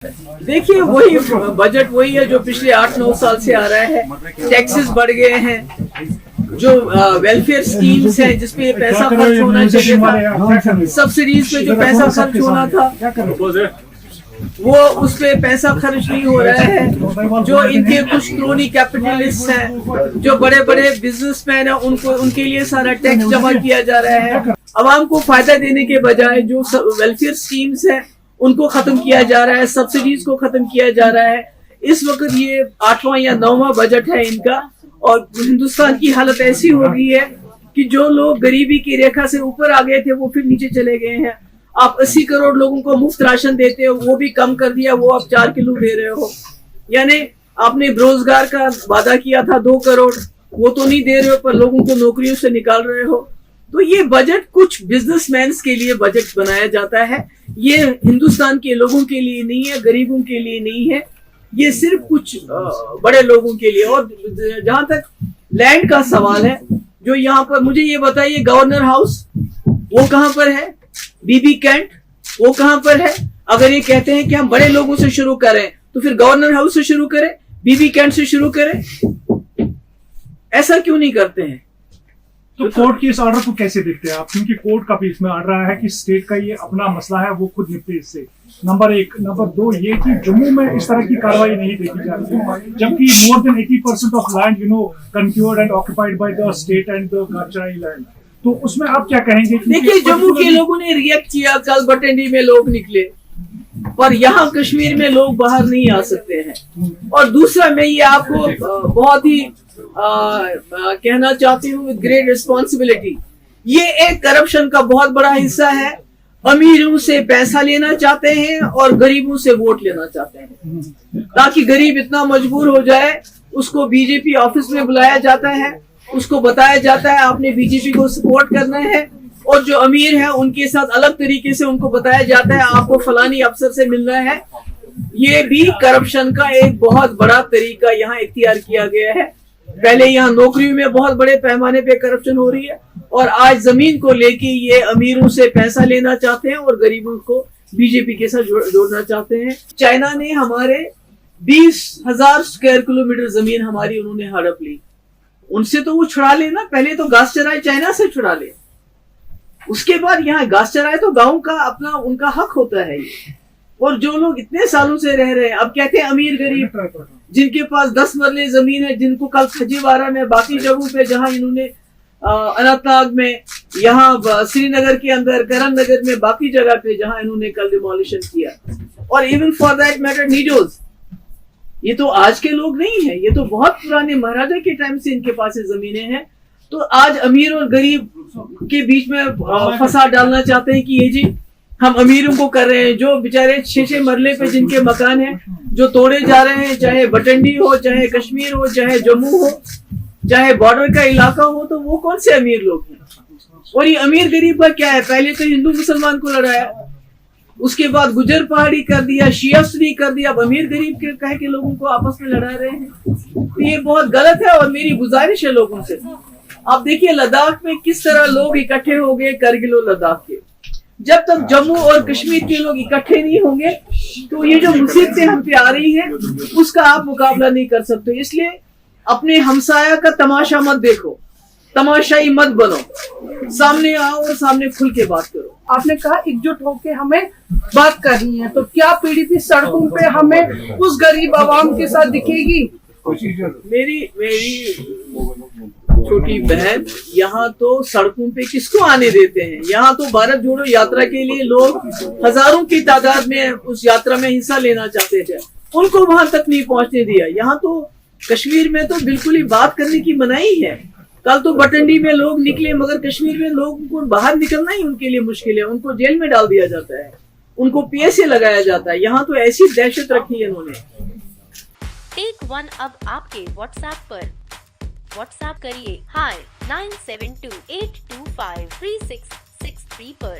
देखिए वही बजट वही है जो पिछले 8-9 साल से आ रहा है। टैक्सेस बढ़ गए हैं, जो वेलफेयर स्कीम्स हैं जिसपे पैसा खर्च होना चाहिए था, सब्सिडीज पे जो पैसा खर्च होना था वो उस पे पैसा खर्च नहीं हो रहा है। जो इनके कुछ क्रोनी कैपिटलिस्ट हैं, जो बड़े बड़े बिजनेसमैन हैं, उनके लिए सारा टैक्स जमा किया जा रहा है। आवाम को फायदा देने के बजाय जो वेलफेयर स्कीम्स हैं उनको खत्म किया जा रहा है, सब्सिडीज को खत्म किया जा रहा है। इस वक्त ये 8वां या 9वां बजट है इनका, और हिंदुस्तान की हालत ऐसी हो गई है कि जो लोग गरीबी की रेखा से ऊपर आ गए थे वो फिर नीचे चले गए हैं। आप 80 करोड़ लोगों को मुफ्त राशन देते हो, वो भी कम कर दिया, वो आप 4 किलो दे रहे हो। यानी आपने रोजगार का वादा किया था 2 करोड़, वो तो नहीं दे रहे हो, पर लोगों को नौकरियों से निकाल रहे हो। तो ये बजट कुछ बिजनेसमैन के लिए बजट बनाया जाता है, ये हिंदुस्तान के लोगों के लिए नहीं है, गरीबों के लिए नहीं है, ये सिर्फ कुछ बड़े लोगों के लिए। और जहां तक लैंड का सवाल है, जो यहाँ पर मुझे ये बताइए, गवर्नर हाउस वो कहाँ पर है, बीबी कैंट वो कहाँ पर है? अगर ये कहते हैं कि हम बड़े लोगों से शुरू करें तो फिर गवर्नर हाउस से शुरू करें, बीबी कैंट से शुरू करें, ऐसा क्यों नहीं करते हैं? तो कोर्ट के इस ऑर्डर को कैसे देखते हैं आप? क्योंकि कोर्ट का भी इसमें ऑर्डर है कि स्टेट का ये अपना मसला है, वो खुद निपटे इससे। नंबर 1। नंबर 2 ये कि जम्मू में इस तरह की कार्रवाई नहीं देखी जा रही, जबकि more than 80% of land conquered and occupied by the state and the गाचराई लैंड। तो उसमें आप क्या कहेंगे? देखिए जम्मू के लोगों ने रिएक्ट किया, कल बटंडी में लोग निकले, पर यहाँ कश्मीर में लोग बाहर नहीं आ सकते हैं। और दूसरा मैं ये आपको बहुत ही कहना चाहती हूँ विद ग्रेट रिस्पॉन्सिबिलिटी, ये एक करप्शन का बहुत बड़ा हिस्सा है। अमीरों से पैसा लेना चाहते हैं और गरीबों से वोट लेना चाहते हैं, ताकि गरीब इतना मजबूर हो जाए, उसको बीजेपी ऑफिस में बुलाया जाता है, उसको बताया जाता है आपने बीजेपी को सपोर्ट करना है, और जो अमीर है उनके साथ अलग तरीके से उनको बताया जाता है आपको फलानी अफसर से मिलना है। ये भी करप्शन का एक बहुत बड़ा तरीका यहाँ इख्तियार किया गया है। पहले यहाँ नौकरियों में बहुत बड़े पैमाने पे करप्शन हो रही है, और आज जमीन को लेके ये अमीरों से पैसा लेना चाहते हैं और गरीबों को बीजेपी के साथ जोड़ना चाहते हैं। चाइना ने हमारे 20,000 स्क्वायर किलोमीटर जमीन हमारी उन्होंने हड़प ली, उनसे तो वो छुड़ा ले ना, पहले तो घास चराए चाइना से छुड़ा ले, उसके बाद यहाँ घास चराए तो गांव का अपना उनका हक होता है ये। और जो लोग इतने सालों से रह रहे हैं, अब कहते हैं अमीर गरीब, जिनके पास 10 मरले जमीन है, जिनको कल खजीवारा में बाकी जगहों पे जहां इन्होंने अनंतनाग में, यहाँ श्रीनगर के अंदर, करण नगर में, बाकी जगह पे जहां इन्होंने कल डिमोलिशन किया, और इवन फॉर दैट मैटर नीडोज, ये तो आज के लोग नहीं है, ये तो बहुत पुराने महाराजा के टाइम से इनके पास ये जमीनें हैं। तो आज अमीर और गरीब के बीच में फसाद डालना चाहते हैं कि ये जी हम अमीरों को कर रहे हैं, जो बेचारे 6-6 मरले पे जिनके मकान हैं जो तोड़े जा रहे हैं, चाहे बटंडी हो, चाहे कश्मीर हो, चाहे जम्मू हो, चाहे बॉर्डर का इलाका हो, तो वो कौन से अमीर लोग हैं? और ये अमीर गरीब का क्या है? पहले तो हिंदू मुसलमान को लड़ाया, उसके बाद गुजर पहाड़ी कर दिया, शिया सुन्नी कर दिया, अब अमीर गरीब के कह के लोगों को आपस में लड़ा रहे हैं। तो ये बहुत गलत है, और मेरी गुजारिश है लोगों से, आप देखिए लद्दाख में किस तरह लोग इकट्ठे हो गए, करगिल और लद्दाख के। जब तक जम्मू और कश्मीर के लोग इकट्ठे नहीं होंगे तो ये जो मुसीबतें हम पे आ रही हैं उसका आप मुकाबला नहीं कर सकते। इसलिए अपने हमसाया का तमाशा मत देखो, तमाशाई मत बनो, सामने आओ और सामने खुल के बात करो। आपने कहा एकजुट होके हमें बात करनी है, तो क्या पीडीपी सड़कों पे हमें उस गरीब आवाम के साथ दिखेगी? मेरी छोटी बहन, यहाँ तो सड़कों पे किसको आने देते हैं? यहाँ तो भारत जोड़ो यात्रा के लिए लोग हजारों की तादाद में उस यात्रा में हिस्सा लेना चाहते थे, उनको वहां तक नहीं पहुंचने दिया। यहाँ तो कश्मीर में तो बिल्कुल ही बात करने की मनाही है। कल तो बटंडी में लोग निकले, मगर कश्मीर में लोगों को बाहर निकलना ही उनके लिए मुश्किल है, उनको जेल में डाल दिया जाता है, उनको पीएसए लगाया जाता है। यहाँ तो ऐसी दहशत रखी है इन्होंने। टेक वन अब आपके व्हाट्सएप पर। व्हाट्सएप करिए hi 9728253663 पर।